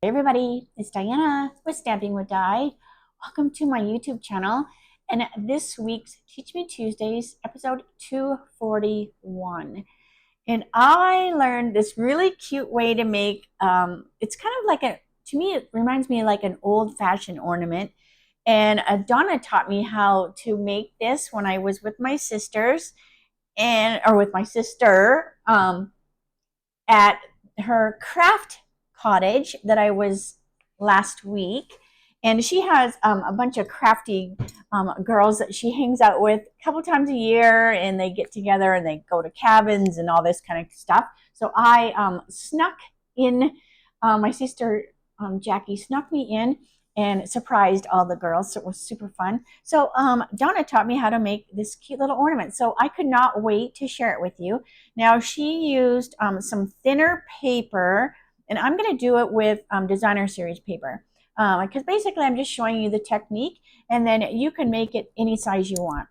Hey everybody, it's Diana with Stamping with Di. Welcome to my YouTube channel and this week's Teach Me Tuesdays, episode 241. And I learned this really cute way to make, it's kind of like to me, it reminds me like an old-fashioned ornament. And Donna taught me how to make this when I was with my sisters or with my sister at her craft cottage that I was last week. And she has a bunch of crafty girls that she hangs out with a couple times a year, and they get together and they go to cabins and all this kind of stuff. So I snuck in, my sister Jackie snuck me in and surprised all the girls. So it was super fun. So Donna taught me how to make this cute little ornament. So I could not wait to share it with you. Now she used some thinner paper, and I'm going to do it with designer series paper because basically I'm just showing you the technique, and then you can make it any size you want.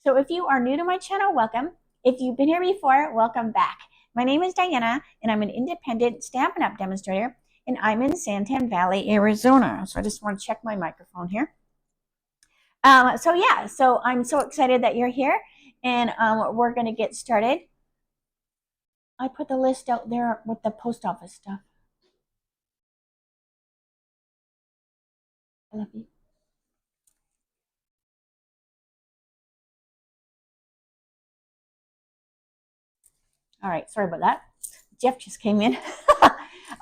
So if you are new to my channel, welcome. If you've been here before, welcome back. My name is Diana, and I'm an independent Stampin' Up! Demonstrator, and I'm in Santan Valley, Arizona. So I just want to check my microphone here. So I'm so excited that you're here, and we're going to get started. I put the list out there with the post office stuff. I love you. All right, sorry about that. Jeff just came in. All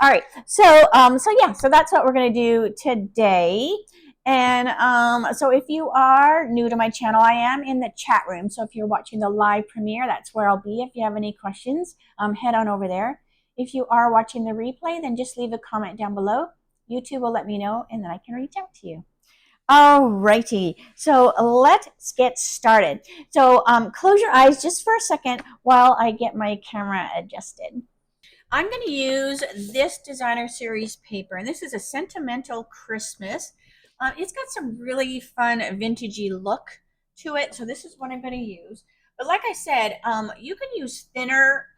right, so that's what we're gonna do today. And so if you are new to my channel, I am in the chat room. So if you're watching the live premiere, that's where I'll be. If you have any questions, head on over there. If you are watching the replay, then just leave a comment down below. YouTube will let me know, and then I can reach out to you. All righty, so let's get started. So close your eyes just for a second while I get my camera adjusted. I'm going to use this designer series paper, and this is a Sentimental Christmas. It's got some really fun vintagey look to it, so this is what I'm going to use. But like I said, you can use thinner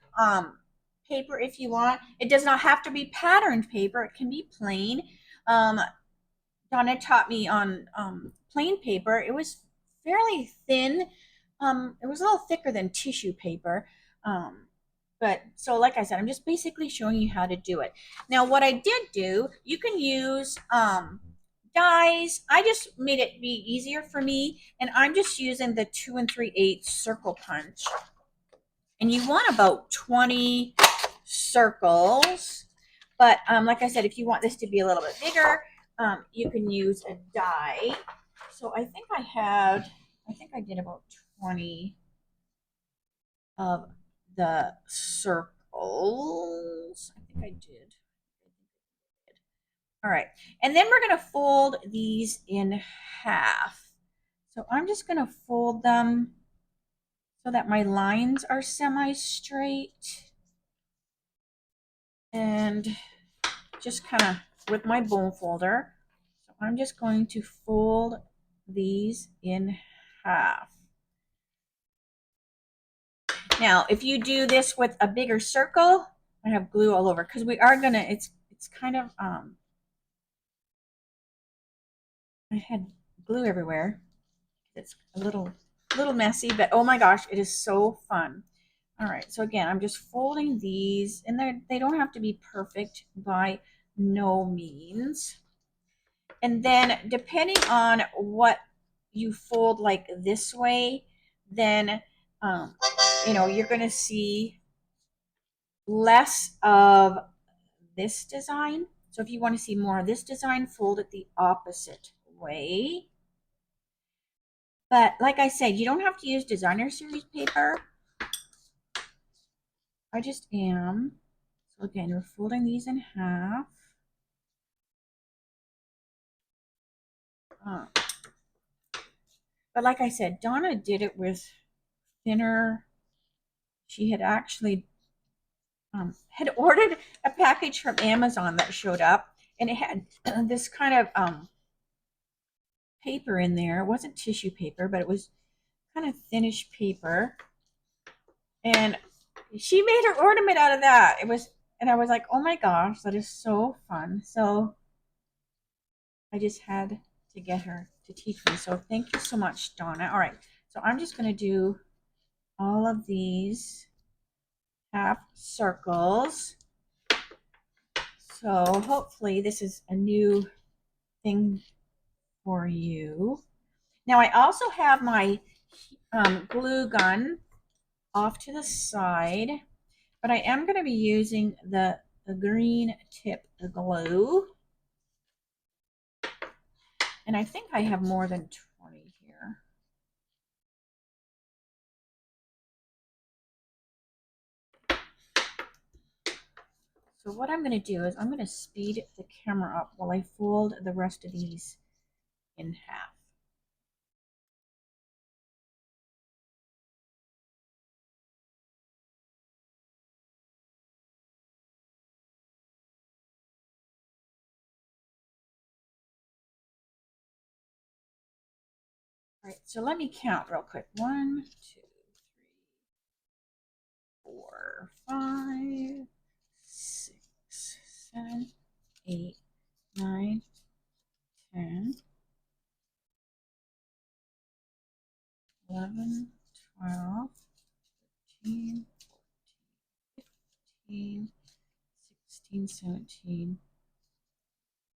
paper if you want. It does not have to be patterned paper. It can be plain. Donna taught me on plain paper. It was fairly thin. It was a little thicker than tissue paper. But so like I said, I'm just basically showing you how to do it. Now what I did do, you can use dies. I just made it be easier for me, and I'm just using the 2 3/8 circle punch. And you want about 20 circles. But like I said, if you want this to be a little bit bigger, you can use a die. So I think I did about 20 of the circles. I think I did. All right. And then we're going to fold these in half. So I'm just going to fold them so that my lines are semi-straight. And just kind of with my bone folder. So I'm just going to fold these in half. Now, if you do this with a bigger circle, I have glue all over because we are gonna. It's kind of I had glue everywhere. It's a little messy, but oh my gosh, it is so fun. All right, so again, I'm just folding these, and they don't have to be perfect by no means. And then depending on what you fold like this way, then you're going to see less of this design. So if you want to see more of this design, fold it the opposite way. But like I said, you don't have to use designer series paper. I just am. So again, we're folding these in half. But like I said, Donna did it with thinner. She had actually had ordered a package from Amazon that showed up, and it had this kind of paper in there. It wasn't tissue paper, but it was kind of thinnish paper. And she made her ornament out of that. It was And I was like, oh my gosh, that is so fun. So I just had to get her to teach me. So thank you so much, Donna. All right. So I'm just going to do all of these half circles. So hopefully this is a new thing for you. Now I also have my glue gun off to the side, but I am going to be using the green tip glue. And I think I have more than 20 here. So what I'm going to do is I'm going to speed the camera up while I fold the rest of these in half. All right, so let me count real quick. 1, 2, 3, 4, 5, 6, 7, 8, 9, 10, 11, 12, 13, 14, 15, 16, 17,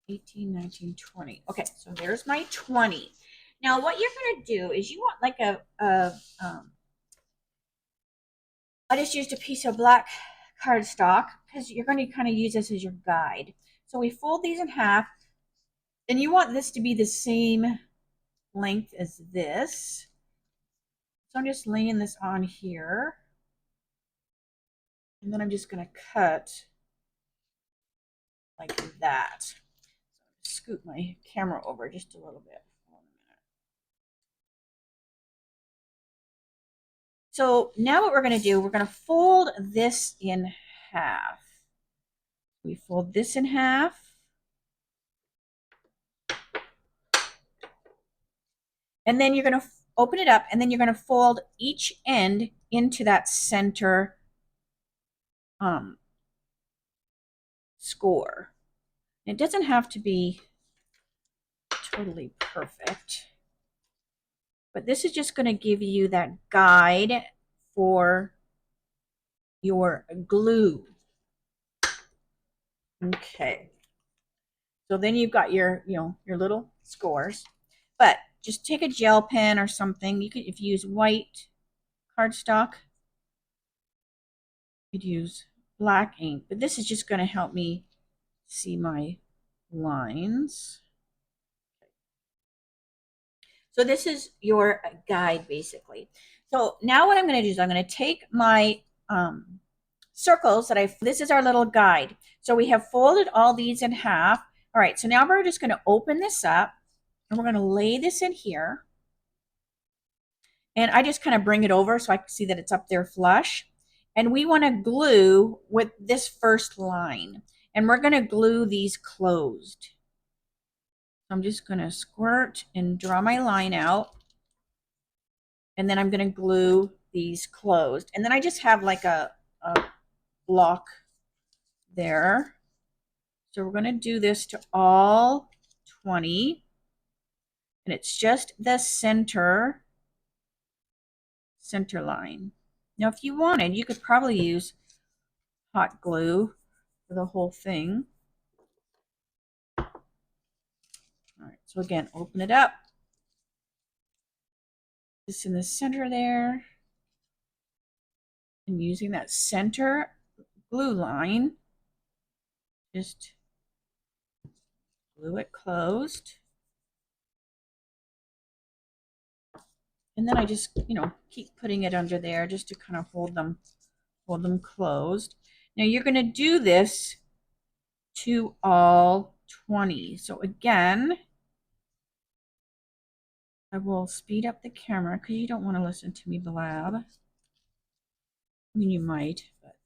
18, 19, 20. Okay, so there's my 20. Now what you're going to do is you want like I just used a piece of black cardstock because you're going to kind of use this as your guide. So we fold these in half, and you want this to be the same length as this. So I'm just laying this on here, and then I'm just going to cut like that. So scoot my camera over just a little bit. So now what we're going to do, we're going to fold this in half. We fold this in half. And then you're going to open it up, and then you're going to fold each end into that center score. It doesn't have to be totally perfect, but this is just going to give you that guide for your glue. Okay. So then you've got your, your little scores, but just take a gel pen or something. You could, if you use white cardstock, you could use black ink, but this is just going to help me see my lines. So this is your guide basically. So now what I'm going to do is I'm going to take my circles that this is our little guide. So we have folded all these in half. All right, so now we're just going to open this up, and we're going to lay this in here. And I just kind of bring it over so I can see that it's up there flush. And we want to glue with this first line. And we're going to glue these closed. I'm just going to squirt and draw my line out. And then I'm going to glue these closed. And then I just have like a block there. So we're going to do this to all 20. And it's just the center line. Now, if you wanted, you could probably use hot glue for the whole thing. All right, so again, open it up. Just in the center there. And using that center glue line, just glue it closed. And then I just, keep putting it under there just to kind of hold them closed. Now you're going to do this to all 20. So again, I will speed up the camera because you don't want to listen to me blab. I mean, you might, but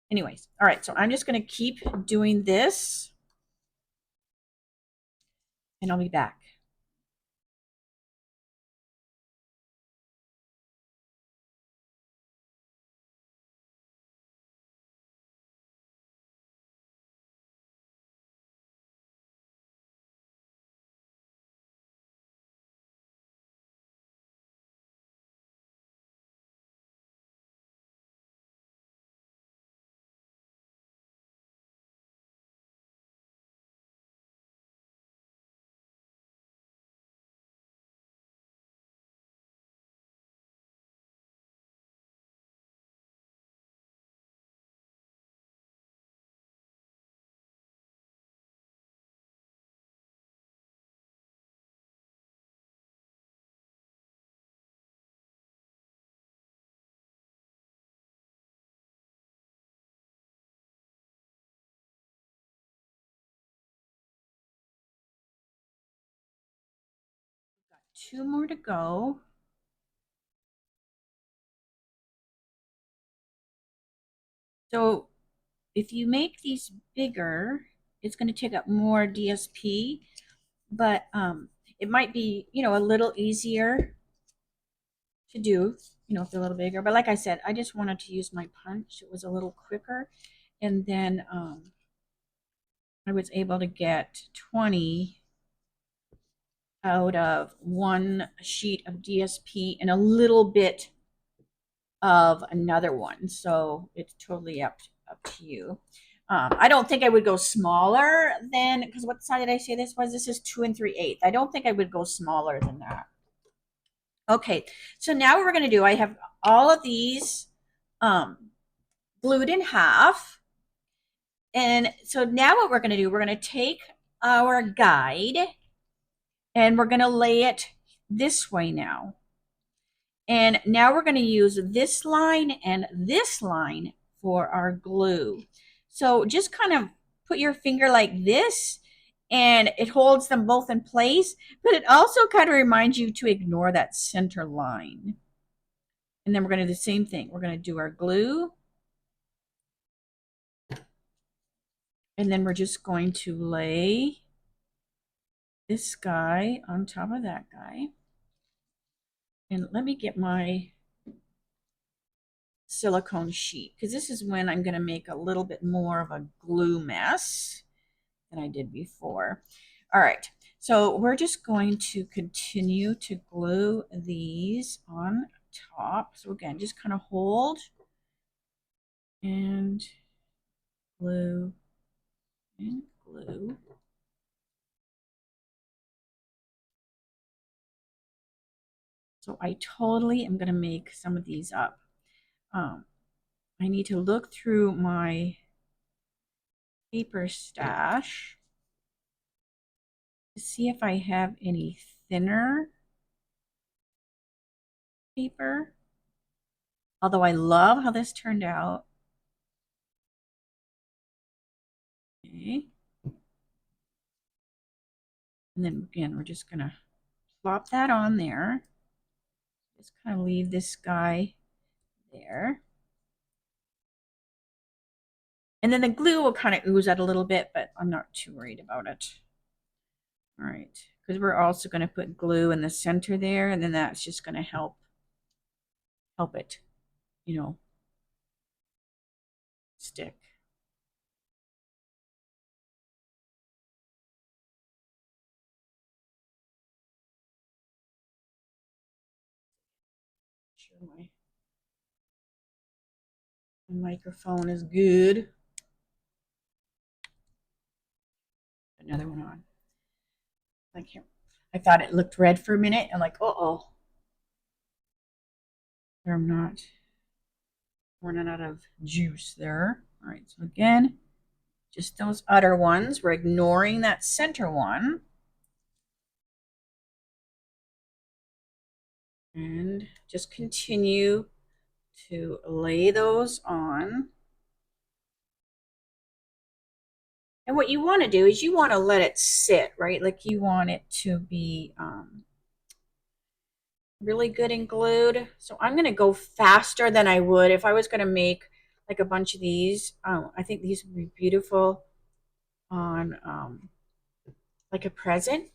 anyways. All right, so I'm just going to keep doing this, and I'll be back. 2 more to go. So if you make these bigger, it's going to take up more DSP, but it might be, you know, a little easier to do, you know, if they're a little bigger. But like I said, I just wanted to use my punch. It was a little quicker. And then I was able to get 20 out of one sheet of DSP and a little bit of another one. So it's totally up to you. I don't think I would go smaller than, because what size did I say this was? This is 2 3/8. I don't think I would go smaller than that. Okay, so now what we're going to do, I have all of these glued in half. And so now what we're going to do, we're going to take our guide and we're going to lay it this way now. And now we're going to use this line and this line for our glue. So just kind of put your finger like this and it holds them both in place, but it also kind of reminds you to ignore that center line. And then we're going to do the same thing. We're going to do our glue. And then we're just going to lay this guy on top of that guy. And let me get my silicone sheet, because this is when I'm going to make a little bit more of a glue mess than I did before. All right, so we're just going to continue to glue these on top. So again, just kind of hold and glue and glue. So I totally am going to make some of these up. I need to look through my paper stash to see if I have any thinner paper. Although I love how this turned out. Okay. And then again, we're just gonna plop that on there. Just kind of leave this guy there. And then the glue will kind of ooze out a little bit, but I'm not too worried about it. All right, because we're also going to put glue in the center there, and then that's just going to help it, you know, stick. Sure, my microphone is good. Another one on. I thought it looked red for a minute. I'm like, uh-oh. I'm not running out of juice there. All right, so again, just those other ones. We're ignoring that center one. And just continue to lay those on. And what you want to do is you want to let it sit, right? Like you want it to be really good and glued. So I'm going to go faster than I would if I was going to make like a bunch of these. I think these would be beautiful on like a present.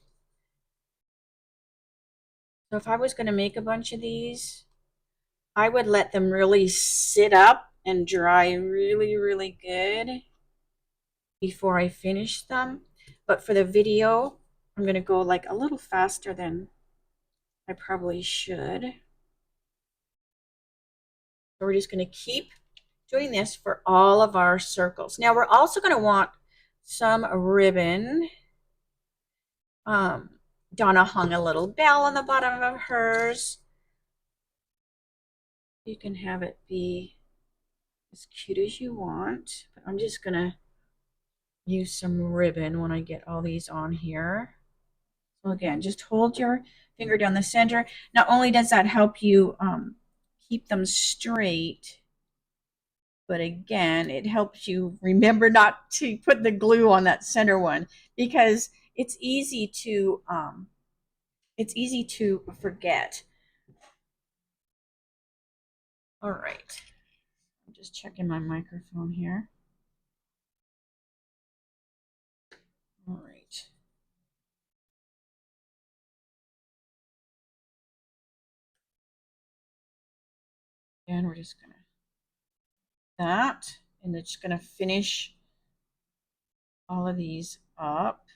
So if I was going to make a bunch of these, I would let them really sit up and dry really, really good before I finish them. But for the video, I'm going to go like a little faster than I probably should. So we're just going to keep doing this for all of our circles. Now we're also going to want some ribbon. Donna hung a little bell on the bottom of hers. You can have it be as cute as you want, but I'm just going to use some ribbon when I get all these on here. So again, just hold your finger down the center. Not only does that help you keep them straight, but again, it helps you remember not to put the glue on that center one, because it's easy to it's easy to forget. All right. I'm just checking my microphone here. All right. And we're just gonna that, and it's just gonna finish all of these up.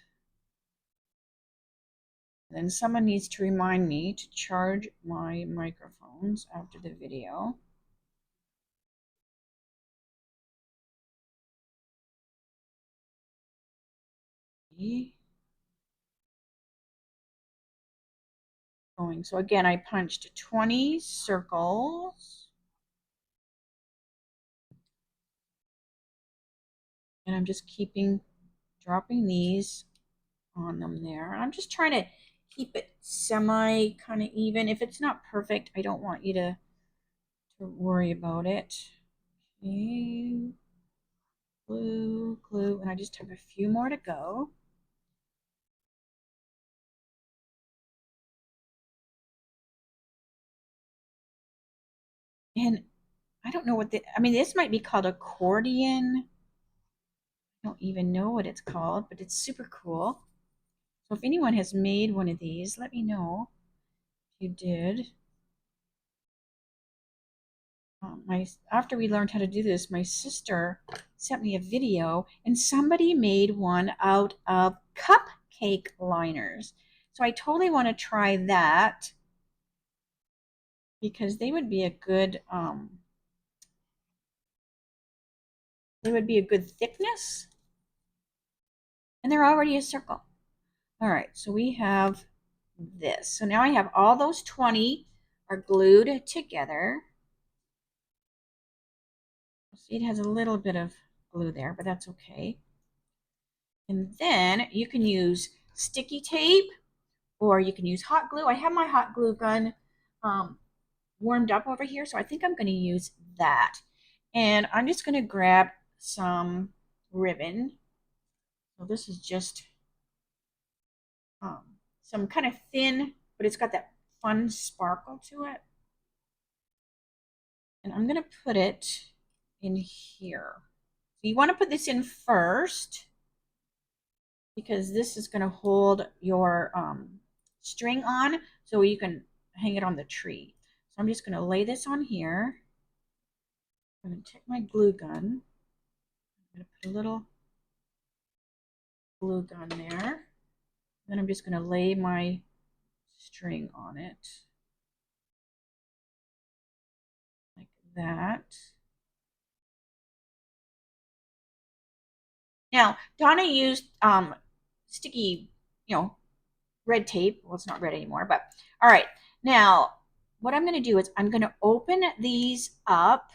And then someone needs to remind me to charge my microphones after the video. Going. So again, I punched 20 circles. And I'm just dropping these on them there. I'm just trying to keep it semi kind of even. If it's not perfect, I don't want you to worry about it. Okay. Glue, glue, and I just have a few more to go. And I don't know what I mean, this might be called accordion. I don't even know what it's called, but it's super cool. So if anyone has made one of these, let me know if you did. After we learned how to do this, my sister sent me a video, and somebody made one out of cupcake liners. So I totally want to try that because they would be a good thickness, and they're already a circle. All right, so we have this. So now I have all those 20 are glued together. See, it has a little bit of glue there, but that's okay. And then you can use sticky tape or you can use hot glue. I have my hot glue gun warmed up over here, so I think I'm going to use that. And I'm just going to grab some ribbon. So this is just some kind of thin, but it's got that fun sparkle to it. And I'm going to put it in here. So you want to put this in first because this is going to hold your string on so you can hang it on the tree. So I'm just going to lay this on here. I'm going to take my glue gun. I'm going to put a little glue gun there. Then I'm just going to lay my string on it like that. Now, Donna used sticky, red tape. Well, it's not red anymore, but all right. Now, what I'm going to do is I'm going to open these up.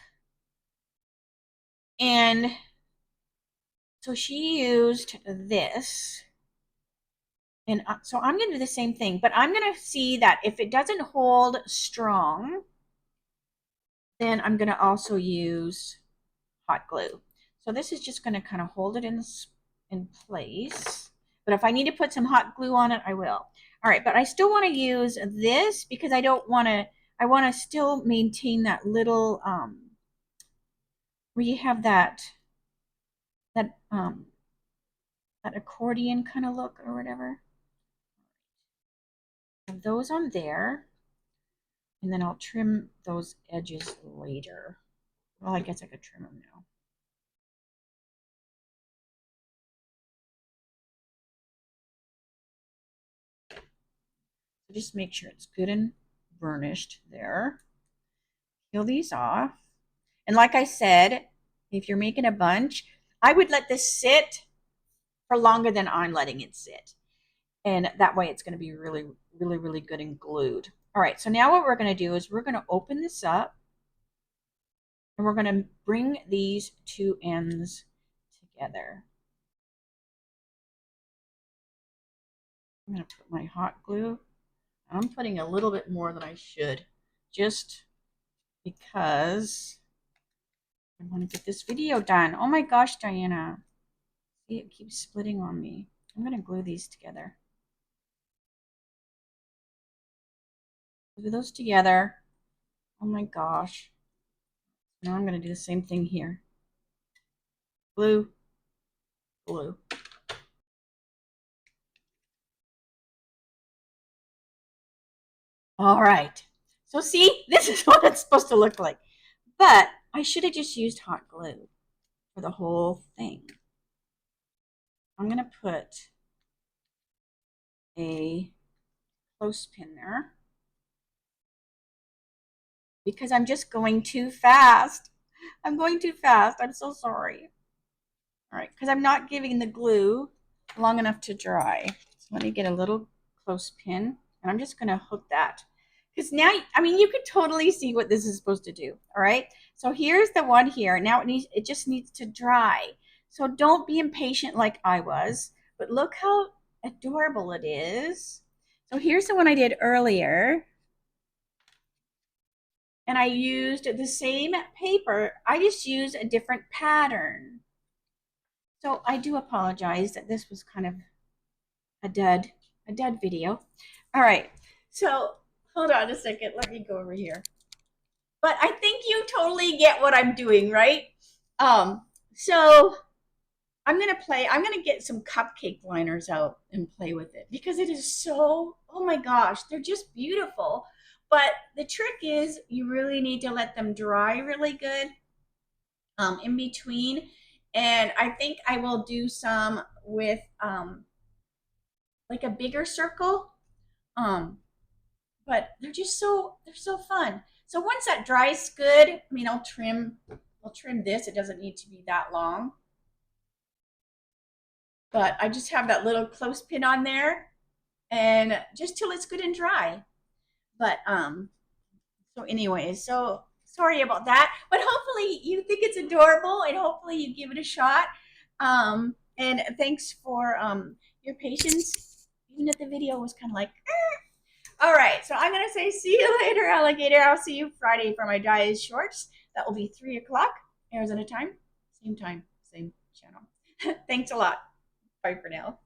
And so she used this. And so I'm going to do the same thing, but I'm going to see that if it doesn't hold strong, then I'm going to also use hot glue. So this is just going to kind of hold it in place. But if I need to put some hot glue on it, I will. All right, but I still want to use this because I want to still maintain that little, where you have that accordion kind of look or whatever. Have those on there. And then I'll trim those edges later. Well, I guess I could trim them now. So just make sure it's good and burnished there. Peel these off. And like I said, if you're making a bunch, I would let this sit for longer than I'm letting it sit. And that way it's going to be really, really, really good and glued. All right, so now what we're going to do is we're going to open this up and we're going to bring these two ends together. I'm going to put my hot glue. I'm putting a little bit more than I should, just because I want to get this video done. Oh my gosh, Diana. See, it keeps splitting on me. I'm going to glue these together. Glue those together. Oh my gosh. Now I'm going to do the same thing here. Glue, glue. All right. So see, this is what it's supposed to look like. But I should have just used hot glue for the whole thing. I'm going to put a clothespin there because I'm just going too fast. I'm going too fast. I'm so sorry. All right, because I'm not giving the glue long enough to dry. So let me get a little clothespin, and I'm just going to hook that. Because now, I mean, you can totally see what this is supposed to do. All right, so here's the one here. Now it just needs to dry. So don't be impatient like I was, but look how adorable it is. So here's the one I did earlier. And I used the same paper. I just used a different pattern. So I do apologize that this was kind of a dud video. All right, so hold on a second. Let me go over here. But I think you totally get what I'm doing, right? So I'm gonna get some cupcake liners out and play with it because it is so, oh my gosh, they're just beautiful. But the trick is you really need to let them dry really good in between. And I think I will do some with like a bigger circle. Um, but they're so fun. So once that dries good, I mean, I'll trim this. It doesn't need to be that long. But I just have that little clothespin on there and just till it's good and dry. But so anyways, so sorry about that. But hopefully you think it's adorable and hopefully you give it a shot. And thanks for your patience, even if the video was kind of like, All right, so I'm going to say see you later, alligator. I'll see you Friday for my Dies shorts. That will be 3 o'clock Arizona time, same, same channel. Thanks a lot. Bye for now.